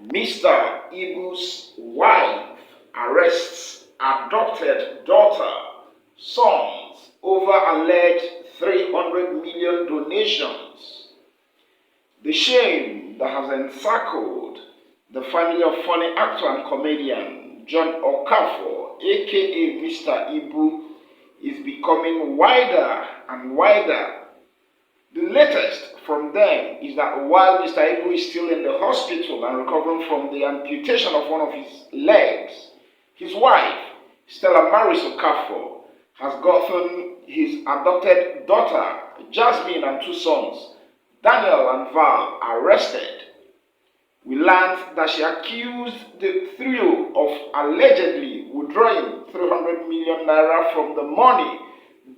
Mr. Ibu's wife arrests adopted daughter, sons over alleged 300 million donations. The shame that has encircled the family of funny actor and comedian John Okafor, aka Mr. Ibu, is becoming wider and wider. The latest from them is that while Mr. Ibu is still in the hospital and recovering from the amputation of one of his legs, his wife, Stella Maris Okafor, has gotten his adopted daughter, Jasmine, and two sons, Daniel and Val, arrested. We learned that she accused the trio of allegedly withdrawing 300 million naira from the money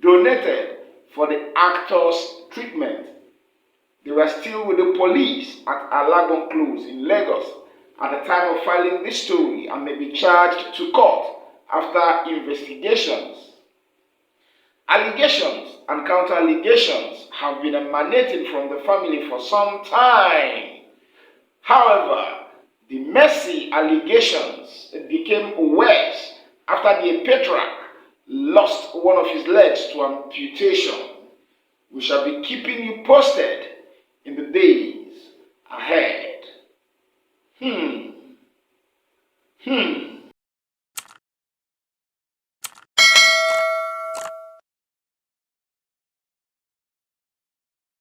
donated for the actor's treatment. They were still with the police at Alagon Close in Lagos at the time of filing this story and may be charged to court after investigations. Allegations and counter-allegations have been emanating from the family for some time. However, the messy allegations became worse after the patriarch lost one of his legs to amputation. We shall be keeping you posted in the days ahead.